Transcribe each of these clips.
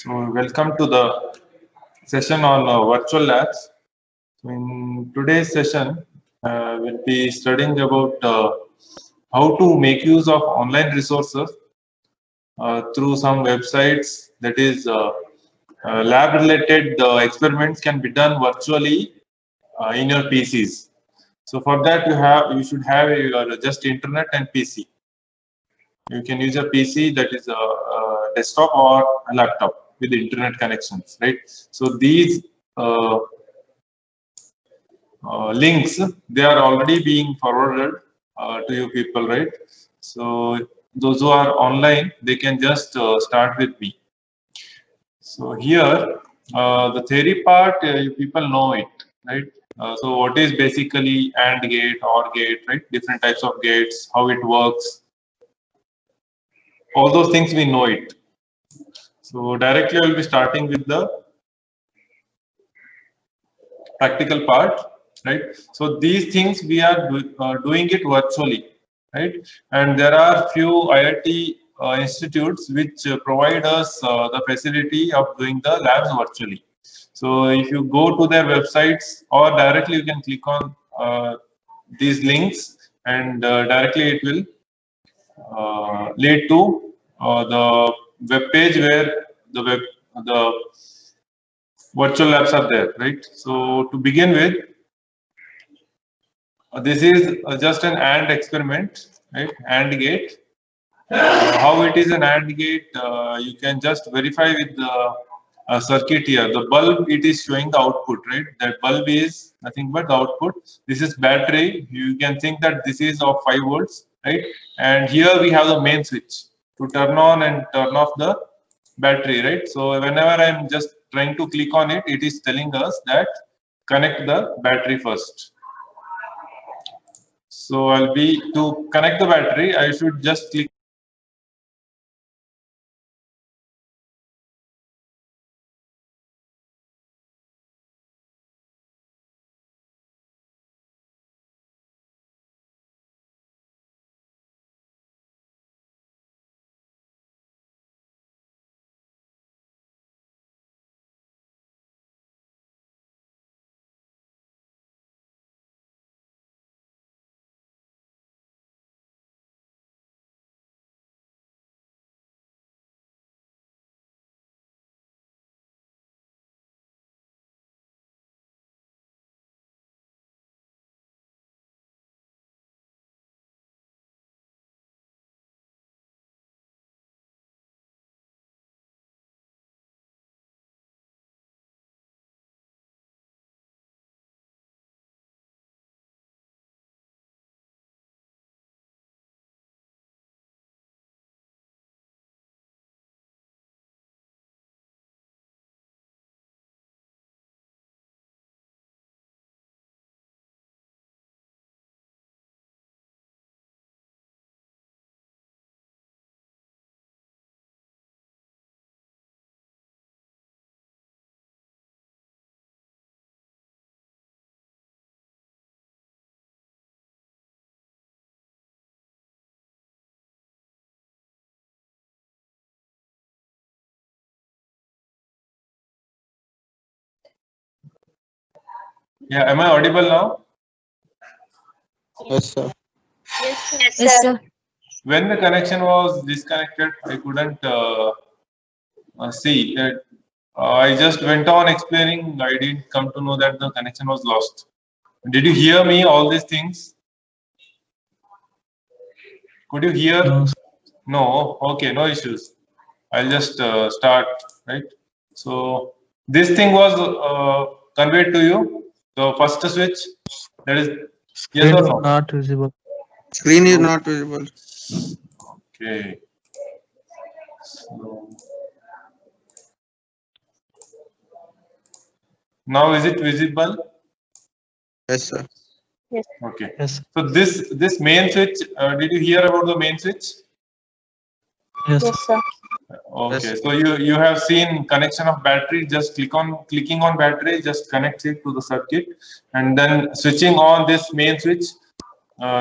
So, welcome to the session on virtual labs. So in today's session, we'll be studying about how to make use of online resources through some websites. That is, lab-related experiments can be done virtually in your PCs. So for that, you should have your just internet and PC. You can use a PC, that is a desktop or a laptop with internet connections, right? So these links, they are already being forwarded to you people, right? So those who are online, they can just start with me. So here, the theory part, you people know it, right? So what is basically AND gate, OR gate, right? Different types of gates, how it works, all those things we know it. So directly I will be starting with the practical part, right? So these things we are doing it virtually, right? And there are few IIT institutes which provide us the facility of doing the labs virtually. So if you go to their websites or directly you can click on these links and directly it will lead to the web page where the virtual labs are there, right? So to begin with, this is just an AND experiment, right? AND gate. How it is an AND gate, you can just verify with the circuit here. The bulb, it is showing the output, right? That bulb is nothing but the output. This is battery. You can think that this is of 5 volts, right? And here we have the main switch to turn on and turn off the battery, right? So whenever I'm just trying to click on it, it is telling us that connect the battery first. So I'll be to connect the battery, I should just click. Yeah, am I audible now? Yes, sir. Yes, sir. When the connection was disconnected, I couldn't see. I just went on explaining. I didn't come to know that the connection was lost. Did you hear me? All these things? Could you hear? No. No. Okay, no issues. I'll just start. Right. So this thing was conveyed to you. The first switch. That is yes or no? Not visible. Screen is not visible. Okay. So, now is it visible? Yes, sir. Okay. Yes. So this main switch, did you hear about the main switch? Yes. sir. Okay. Yes. So you have seen connection of battery. Just clicking on battery, just connects it to the circuit, and then switching on this main switch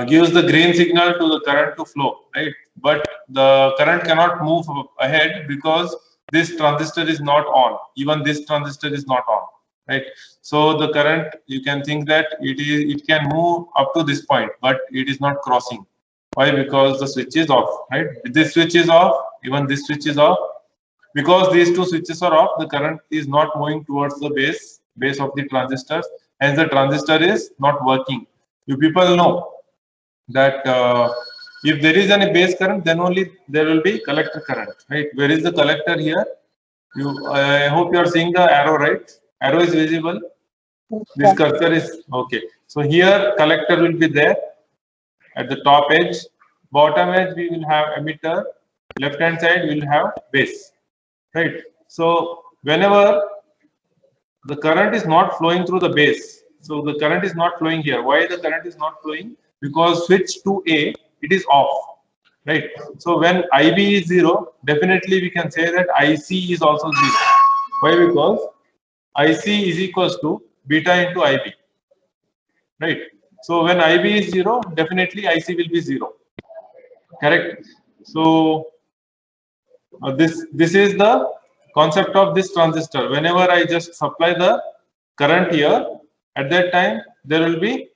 gives the green signal to the current to flow, right? But the current cannot move ahead because this transistor is not on, even this transistor is not on, right? So the current, you can think that it can move up to this point, but it is not crossing. Why? Because the switch is off, right? This switch is off, even this switch is off. Because these two switches are off, the current is not moving towards the base of the transistors, and the transistor is not working. You people know that if there is any base current, then only there will be collector current, right? Where is the collector here? I hope you are seeing the arrow, right? Arrow is visible. This cursor is okay. So here collector will be there at the top edge. Bottom edge we will have emitter. Left hand side we will have base, right? So whenever the current is not flowing through the base, so the current is not flowing here. Why the current is not flowing? Because switch to A, it is off, right? So when IB is 0, definitely we can say that IC is also 0. Why? Because IC is equals to beta into IB, right? So when IB is 0, definitely IC will be 0, correct? So this is the concept of this transistor. Whenever I just supply the current here, at that time there will be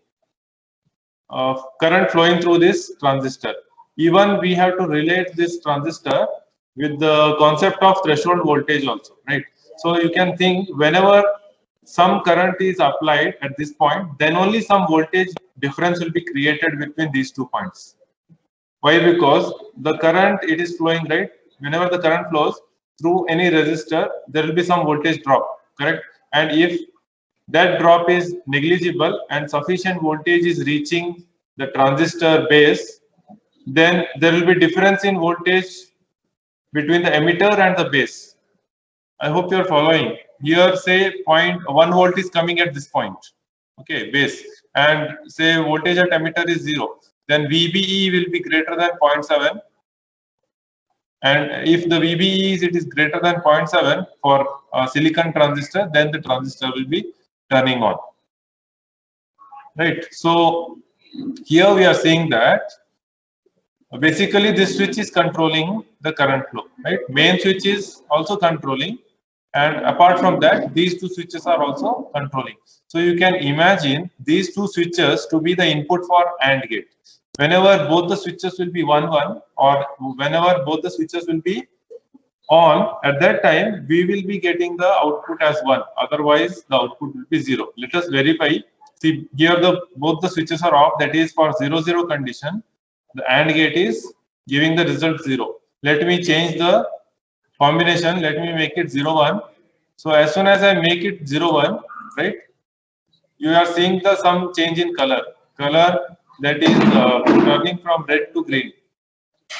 current flowing through this transistor. Even we have to relate this transistor with the concept of threshold voltage also, right? So you can think whenever some current is applied at this point, then only some voltage difference will be created between these 2 points. Why? Because the current, it is flowing, right? Whenever the current flows through any resistor, there will be some voltage drop, correct? And if that drop is negligible and sufficient voltage is reaching the transistor base, then there will be difference in voltage between the emitter and the base. I hope you are following. Here say 0.1 volt is coming at this point, okay, base, and say voltage at emitter is 0, then VBE will be greater than 0.7, and if the VBE is greater than 0.7 for a silicon transistor, then the transistor will be turning on, right? So here we are seeing that basically this switch is controlling the current flow, right? Main switch is also controlling, and apart from that these two switches are also controlling. So you can imagine these two switches to be the input for AND gate. Whenever both the switches will be 1-1, or whenever both the switches will be on, at that time we will be getting the output as 1, otherwise the output will be 0. Let us verify. See, here both the switches are off, that is for 0-0 condition. The AND gate is giving the result 0. Let me change the combination. Let me make it 0-1. So as soon as I make it 0-1, right, you are seeing some change in color. That is turning from red to green,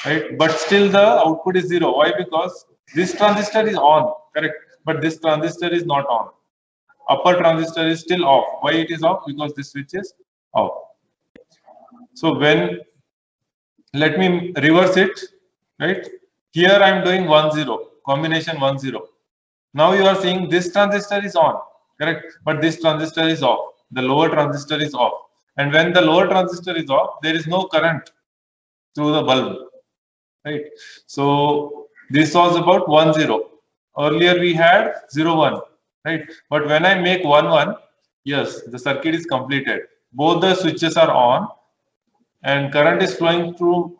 right? But still the output is 0. Why? Because this transistor is on, correct? But this transistor is not on. Upper transistor is still off. Why it is off? Because this switch is off. So let me reverse it, right? Here I am doing 1-0, combination 1-0. Now you are seeing this transistor is on, correct? But this transistor is off. The lower transistor is off. And when the lower transistor is off, there is no current through the bulb, right? So this was about 1-0. Earlier we had 0-1, right? But when I make 1-1, yes, the circuit is completed. Both the switches are on and current is flowing through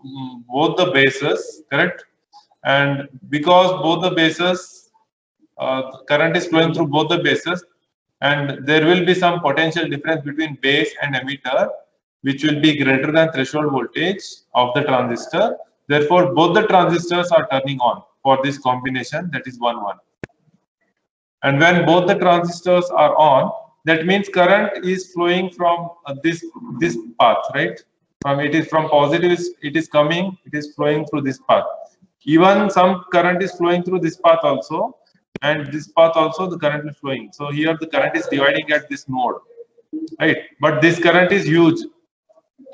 both the bases, correct? And because both the bases, current is flowing through both the bases, and there will be some potential difference between base and emitter, which will be greater than threshold voltage of the transistor. Therefore, both the transistors are turning on for this combination, that is 1-1. And when both the transistors are on, that means current is flowing from this path, right? From positive, it is coming, it is flowing through this path. Even some current is flowing through this path also, and this path also the current is flowing. So here the current is dividing at this node, right? But this current is huge.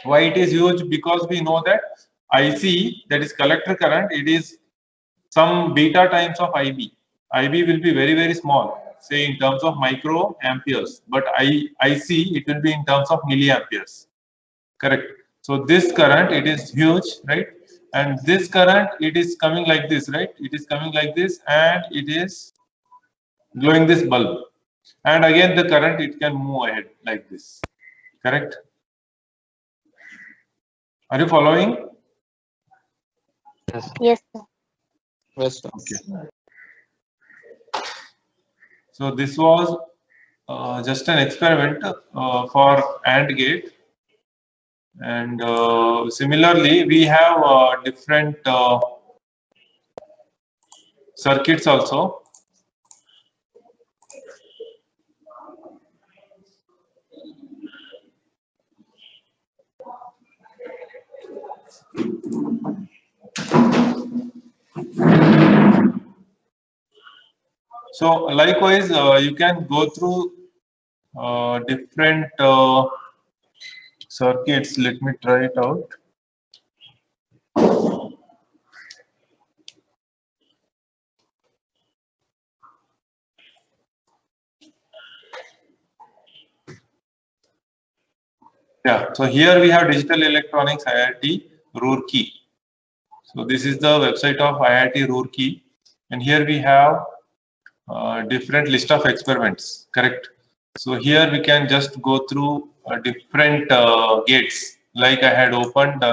Why it is huge? Because we know that IC, that is collector current, it is some beta times of IB. IB will be very, very small, say in terms of micro amperes, but IC, it will be in terms of milliamperes, correct? So this current, it is huge, right? And this current, it is coming like this, right? It is coming like this, and it is glowing this bulb. And again, the current, it can move ahead like this. Correct? Are you following? Yes. Yes, sir. Yes, sir. Okay. So this was just an experiment for AND gate. And similarly, we have different circuits also. So likewise, you can go through different circuits. Let me try it out. Yeah, so here we have Digital Electronics IIT Roorkee. So this is the website of IIT Roorkee, and here we have different list of experiments. Correct. So here we can just go through different gates. Like I had opened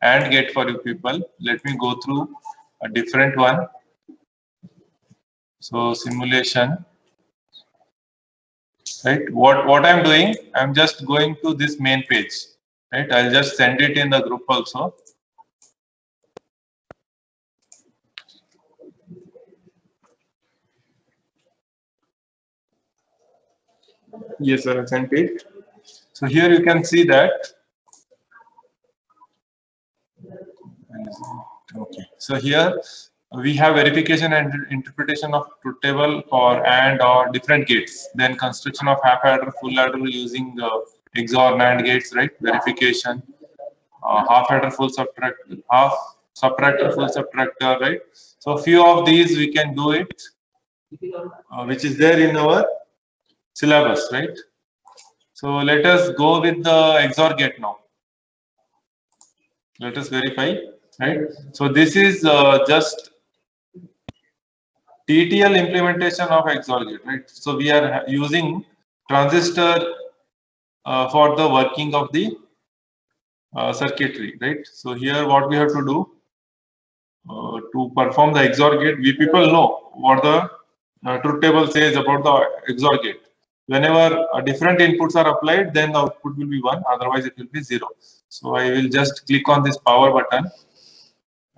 AND gate for you people. Let me go through a different one. So simulation. Right. What I'm doing? I'm just going to this main page. Right. I'll just send it in the group also. Yes, sir, I sent it. So here you can see that. Okay. So here we have verification and interpretation of truth table for AND or different gates. Then construction of half adder, full adder using XOR NAND gates, right? Verification, half adder, full subtractor, half subtractor, full subtractor, right? So a few of these we can do it, which is there in our syllabus, right? So let us go with the XOR gate now. Let us verify, right? So this is just TTL implementation of XOR gate, right? So we are using transistor for the working of the circuitry, right? So here what we have to do to perform the XOR gate, we people know what the truth table says about the XOR gate. Whenever different inputs are applied, then the output will be 1, otherwise it will be 0. So I will just click on this power button,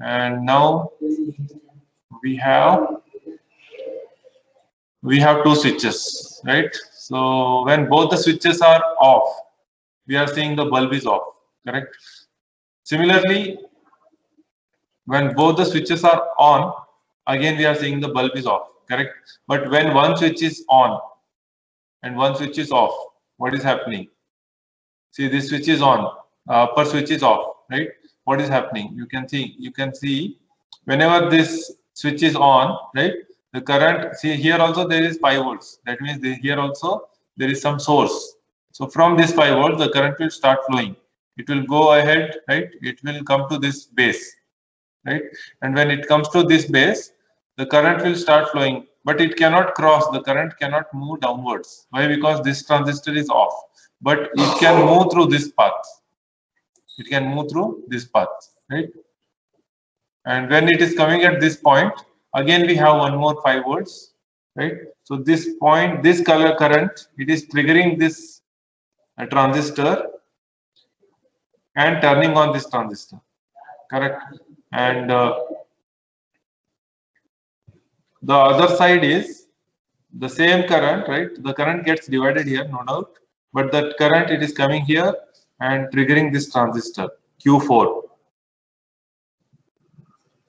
and now we have two switches, right? So when both the switches are off, we are seeing the bulb is off, correct? Similarly, when both the switches are on, again we are seeing the bulb is off, correct? But when one switch is on and one switch is off, what is happening? See, this switch is on, upper switch is off, right? What is happening? You can see whenever this switch is on, right? The current, see here also there is 5 volts. That means here also there is some source. So from this 5 volts, the current will start flowing. It will go ahead, right? It will come to this base, right? And when it comes to this base, the current will start flowing, but it cannot cross. The current cannot move downwards. Why? Because this transistor is off. But it can move through this path. It can move through this path, right? And when it is coming at this point, again we have one more 5 volts, right? So this point, this color current, it is triggering this transistor and turning on this transistor, correct? And the other side is the same current, right? The current gets divided here, no doubt, but that current, it is coming here and triggering this transistor Q4.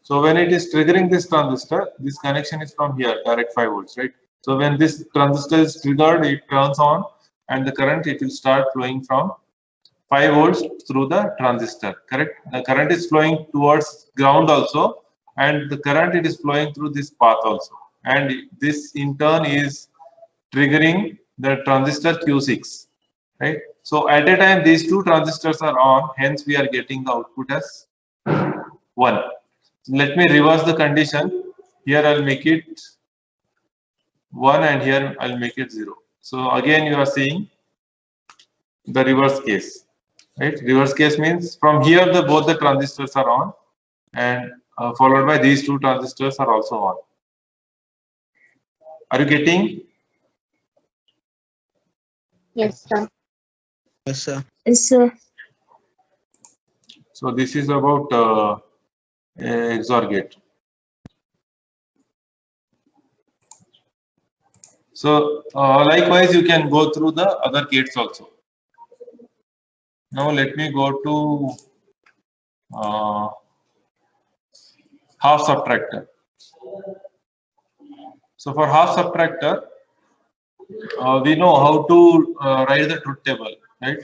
So when it is triggering this transistor, this connection is from here, direct 5 volts, right? So when this transistor is triggered, it turns on, and the current, it will start flowing from 5 volts through the transistor, correct? The current is flowing towards ground also, and the current, it is flowing through this path also. And this in turn is triggering the transistor Q6, right? So at a time, these two transistors are on, hence we are getting the output as 1 1. Let me reverse the condition. Here I'll make it 1 and here I'll make it 0. So again you are seeing the reverse case, right? Reverse case means from here both the transistors are on, and followed by these two transistors are also on. Are you getting? Yes, sir. Yes, sir. Yes, sir. So this is about XOR gate. So likewise you can go through the other gates also. Now let me go to half subtractor. So for half subtractor, we know how to write the truth table, right?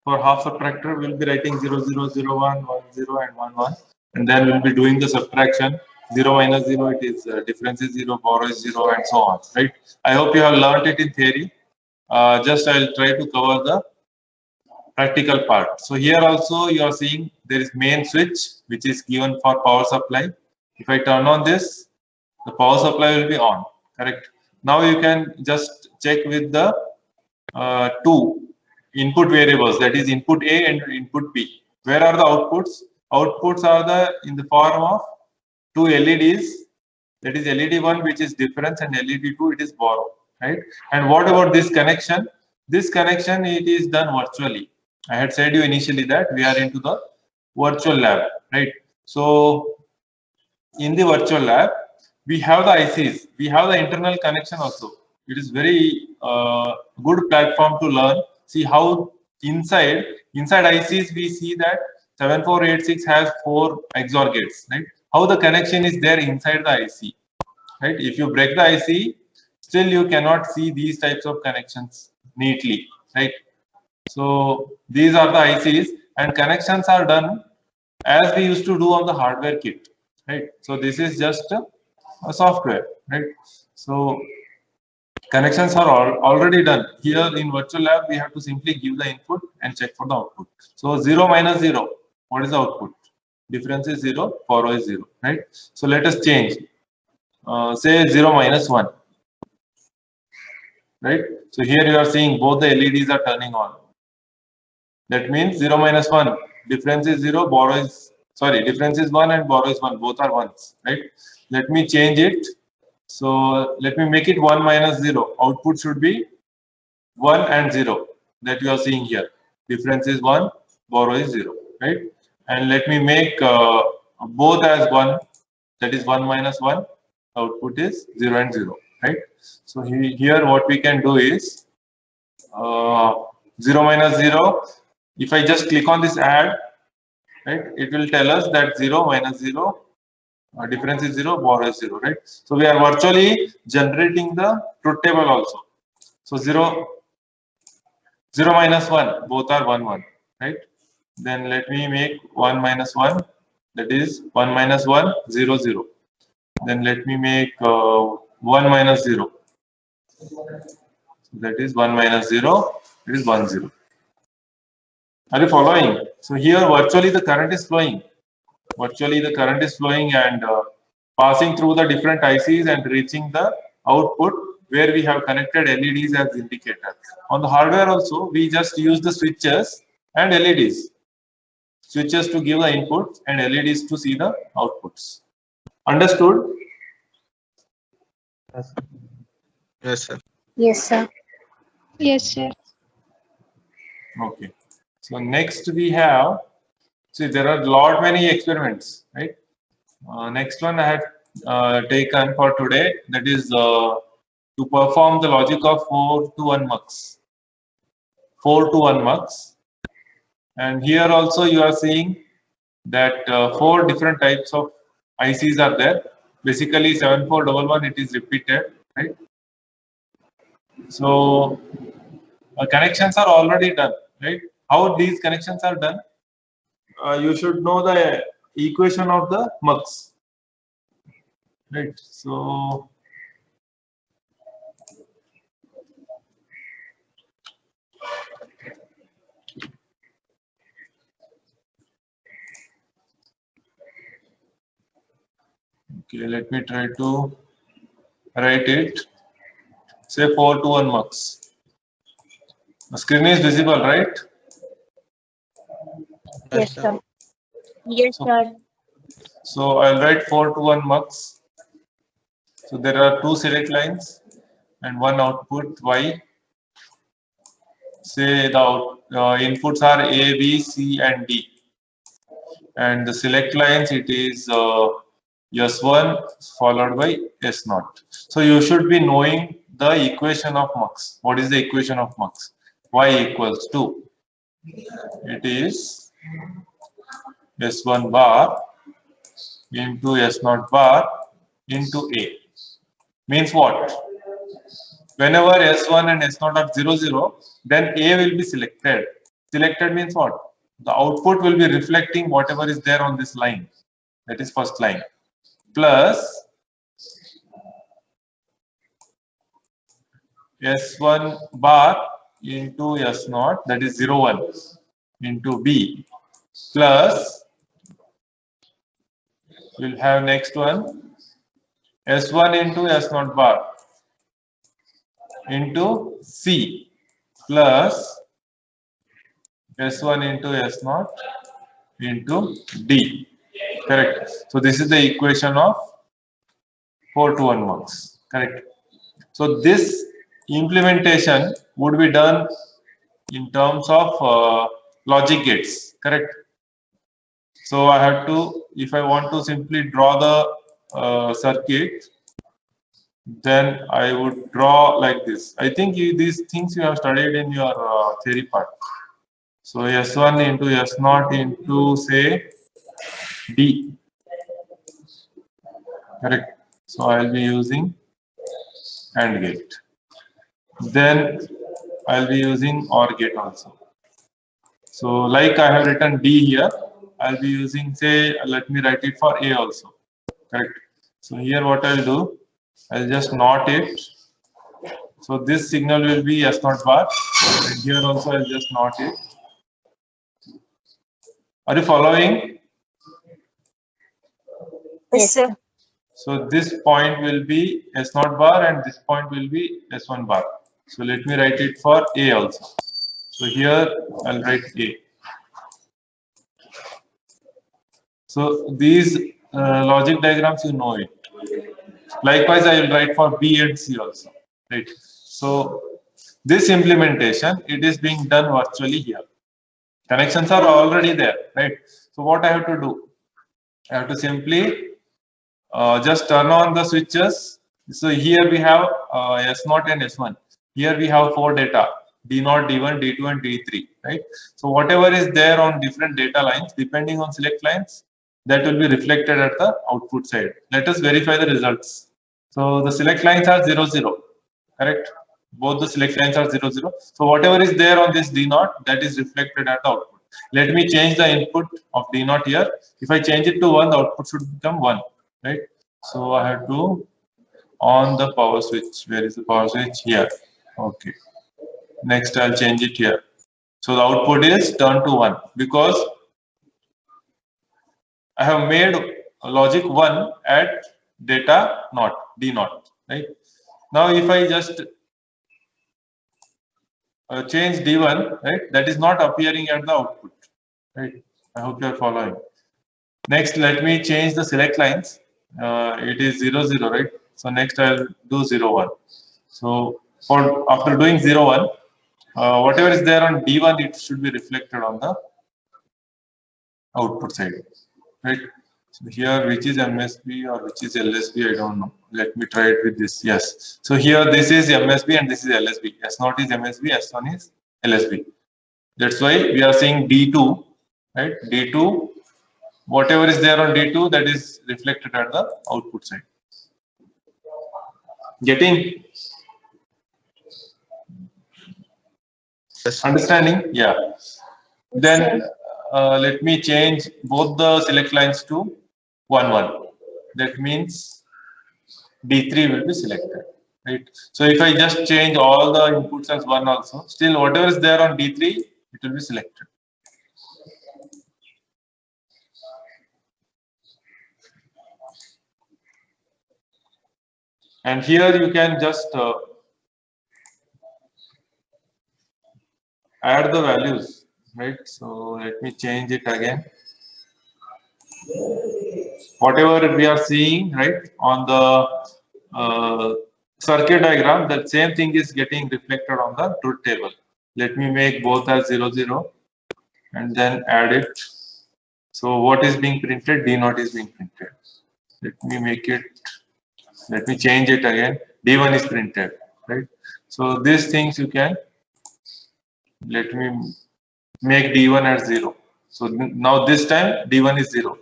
For half subtractor, we'll be writing 0, 0, 0, 1, 1, 0, and 1, 1. And then we'll be doing the subtraction. 0 minus 0, it is difference is 0, borrow is 0, and so on, right? I hope you have learned it in theory. Just I'll try to cover the practical part. So here also you are seeing there is main switch which is given for power supply. If I turn on this, the power supply will be on, correct? Now you can just check with the two input variables, that is input A and input B. Where are the outputs? Outputs are in the form of two LEDs, that is LED 1 which is difference and LED 2 it is borrow, right? And what about this connection? This connection it is done virtually. I had said you initially that we are into the virtual lab, right? So in the virtual lab, we have the ICs, we have the internal connection also. It is very good platform to learn. See how inside ICs we see that 7486 has 4 XOR gates, right? How the connection is there inside the IC, right? If you break the IC, still you cannot see these types of connections neatly, right? So these are the ICs, and connections are done as we used to do on the hardware kit, right? So this is just a software, right? So connections are already done. Here in virtual lab, we have to simply give the input and check for the output. So 0 minus 0, what is the output? Difference is 0, borrow is 0, right? So let us change. Say 0 minus 1, right? So here you are seeing both the LEDs are turning on. That means 0 minus 1, difference is 0, borrow is, sorry, difference is 1 and borrow is 1, both are 1s, right? Let me change it. So let me make it 1 minus 0. Output should be 1 and 0 that you are seeing here. Difference is 1, borrow is 0, right? And let me make both as 1, that is 1 minus 1. Output is 0 and 0, right? So here what we can do is 0 minus 0. If I just click on this add, right, it will tell us that 0 minus 0, difference is 0, borrow is 0, right? So we are virtually generating the truth table also. So 0 minus 1, both are 1, 1, right? Then let me make 1 minus 1, that is 1 minus 1, 0, 0. Then let me make 1 minus 0. That is 1 minus 0, it is 1, 0. Are you following? So here virtually the current is flowing. Virtually the current is flowing and passing through the different ICs and reaching the output where we have connected LEDs as indicator. On the hardware also, we just use the switches and LEDs. Switches to give the input and LEDs to see the outputs. Understood? Yes. Yes, sir. Yes, sir. Yes, sir. Okay. So next we have, see there are lot many experiments, right? Next one I have taken for today, that is to perform the logic of 4 to 1 mux. 4 to 1 mux. And here also you are seeing that 4 different types of ICs are there. Basically 7411 it is repeated, right? So connections are already done, right? How these connections are done? You should know the equation of the mux, right? So Okay, let me try to write it. Say 4 to 1 mux. The screen is visible, right? Yes, sir. Yes, So, sir. so I'll write 4 to 1 mux. So there are two select lines and one output Y. Say the inputs are A, B, C, and D. And the select lines, it is S1 followed by S0. So you should be knowing the equation of mux. What is the equation of mux? Y equals to, it is S1 bar into S0 bar into A. Means what? Whenever S1 and S0 are 0, 0, then A will be selected. Selected means what? The output will be reflecting whatever is there on this line. That is first line. Plus S1 bar into S0, that is 0, 1 into B, plus we'll have next one S1 into S0 bar into C plus S1 into S0 into D. Correct. So this is the equation of 4 to 1 mux. Correct. So this implementation would be done in terms of logic gates. Correct. So I have to, if I want to simply draw the circuit, then I would draw like this. I think these things you have studied in your theory part. So S1 into S0 into say D. Correct. So I'll be using AND gate. Then I'll be using OR gate also. So like I have written D here, I'll be using, say, let me write it for A also. Correct. So here what I'll do, I'll just NOT it. So this signal will be S0 bar, and here also I'll just NOT it. Are you following? Yes, sir. So this point will be S0 bar and this point will be S1 bar. So let me write it for A also. So here I'll write A. So these logic diagrams, you know it. Likewise, I will write for B and C also. Right. So this implementation, it is being done virtually here. Connections are already there, right? So what I have to do? I have to simply just turn on the switches. So here we have S0 and S1. Here we have 4 data, D0, D1, D2 and D3, right? So whatever is there on different data lines, depending on select lines, that will be reflected at the output side. Let us verify the results. So the select lines are 0, 0, correct? Both the select lines are 0, 0. So whatever is there on this D0, that is reflected at the output. Let me change the input of D0 here. If I change it to 1, the output should become 1. Right, so I have to on the power switch. Where is the power switch? Here. Okay. Next, I'll change it here. So the output is turned to 1 because I have made logic 1 at data not D0. Right. Now, if I just change D1, right, that is not appearing at the output. Right. I hope you are following. Next, let me change the select lines. It is 0, 0, right? So next I'll do 0, 1. So for after doing 0, 1, whatever is there on D1, it should be reflected on the output side, right? So here, which is MSB or which is LSB, I don't know. Let me try it with this. Yes. So here, this is MSB and this is LSB. S0 is MSB, S1 is LSB. That's why we are saying D2, right? D2. Whatever is there on D2, that is reflected at the output side. Getting? Yes. Understanding? Yeah. Then let me change both the select lines to 1, 1. That means D3 will be selected. Right. So if I just change all the inputs as 1 also, still whatever is there on D3, it will be selected. And here you can just add the values, right? So let me change it again. Whatever we are seeing, right, on the circuit diagram, that same thing is getting reflected on the truth table. Let me make both as 0, 0 and then add it. So what is being printed? D0 is being printed. Let me make it, let me change it again. D1 is printed, right? So these things you can, let me make D1 as 0. So now this time D1 is 0.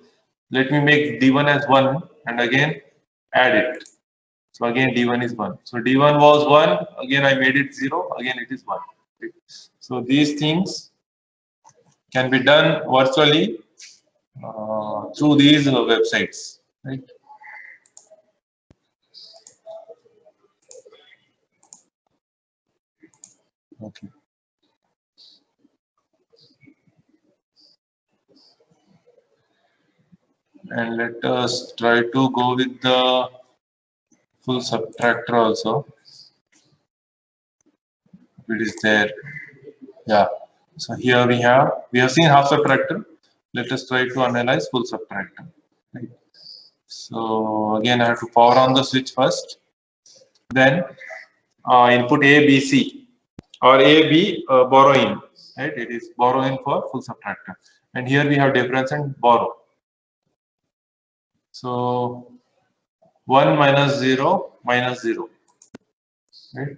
Let me make D1 as 1 and again add it. So again D1 is 1. So D1 was 1, again I made it 0, again it is 1. Okay. So these things can be done virtually through these websites, right? Okay. And let us try to go with the full subtractor also. It is there. Yeah. So here we have seen half subtractor. Let us try to analyze full subtractor. Right. So again, I have to power on the switch first. Then input A, B, C, or A, B, borrow in. Right. It is borrow in for full subtractor. And here we have difference and borrow. So 1 minus 0 minus 0. Right.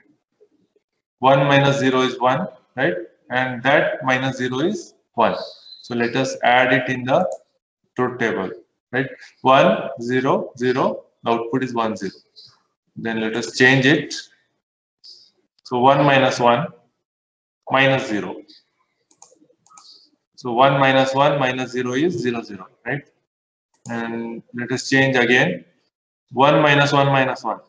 1 minus 0 is 1, right? And that minus 0 is 1. So let us add it in the truth table, right? 1, 0, 0, the output is 1, 0. Then let us change it. So 1 minus 1, minus 0. So 1 minus 1 minus 0 is 0, 0, right? And let us change again. 1 minus 1 minus 1.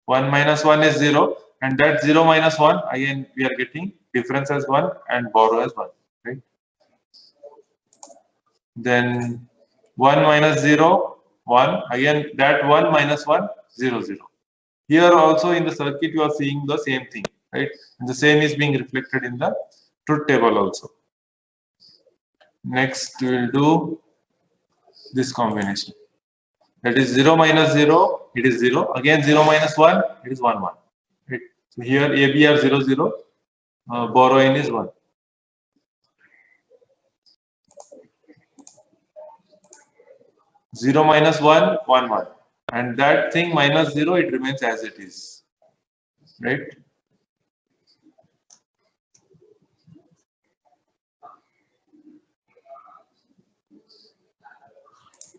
1 minus 1 is 0. And that 0 minus 1, again we are getting difference as 1 and borrow as 1, right? Then 1 minus 0, 1, again that 1 minus 1, 0, 0. Here also in the circuit you are seeing the same thing, right? And the same is being reflected in the truth table also. Next we will do this combination. That is 0 minus 0, it is 0. Again 0 minus 1, it is 1, 1. Right. So here AB are 0, 0, borrow in is 1. Zero minus 1, 1, 1. And that thing minus 0, it remains as it is. Right?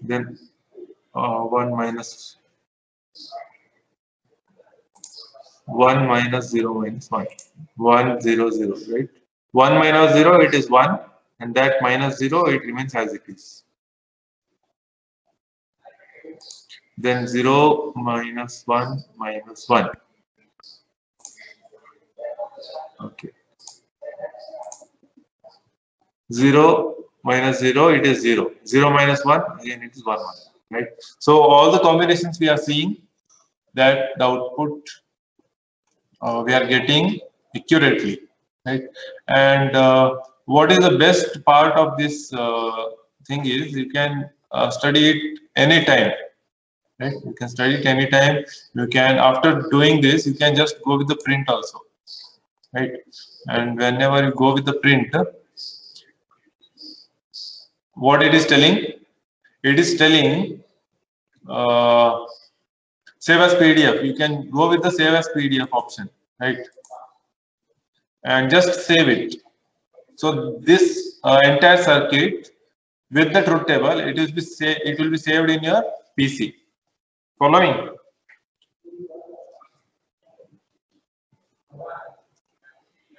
Then 1 minus 1 minus 0 minus 1. 1, 0, 0, right? 1 minus 0, it is 1. And that minus 0, it remains as it is. Then 0 minus 1 minus 1. Okay. 0 minus 0, it is 0. 0 minus 1, again it is 1, 1. Right? So all the combinations we are seeing, that the output we are getting accurately. Right? And what is the best part of this thing is you can study it anytime. Right? You can study it anytime. You can, after doing this, you can just go with the print also. Right? And whenever you go with the print, what it is telling? It is telling save as PDF. You can go with the save as PDF option, right? And just save it. So this entire circuit with the truth table, it will be saved in your PC. Following?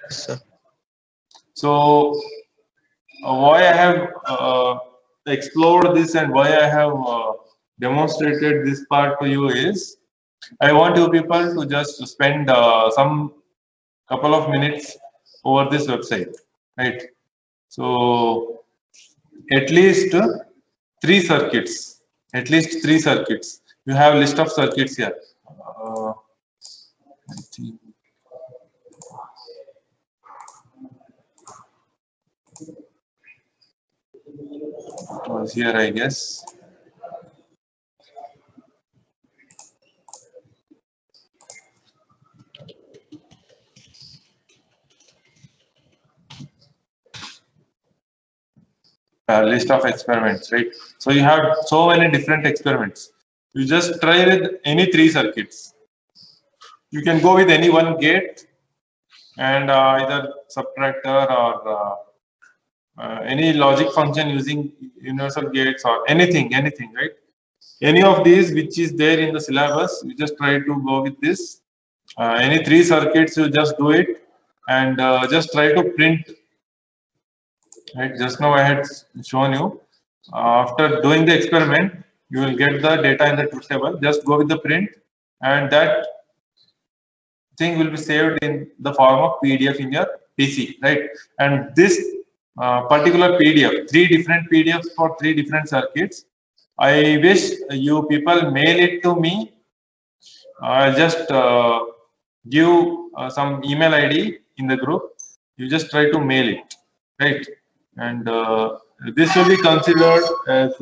Yes, sir. So why I have explored this and why I have demonstrated this part to you is I want you people to just spend some couple of minutes over this website, right? So at least 3 circuits. You have a list of circuits here. I think it was here, I guess. List of experiments, right? So you have so many different experiments. You just try with any 3 circuits. You can go with any one gate and either subtractor or any logic function using universal gates or anything, right? Any of these which is there in the syllabus, you just try to go with this. Any 3 circuits, you just do it and just try to print. Right, just now I had shown you. After doing the experiment, you will get the data in the truth table. Just go with the print, and that thing will be saved in the form of PDF in your PC, right? And this particular PDF, 3 different PDFs for 3 different circuits. I wish you people mail it to me. I'll just give some email ID in the group. You just try to mail it, right? And this will be considered as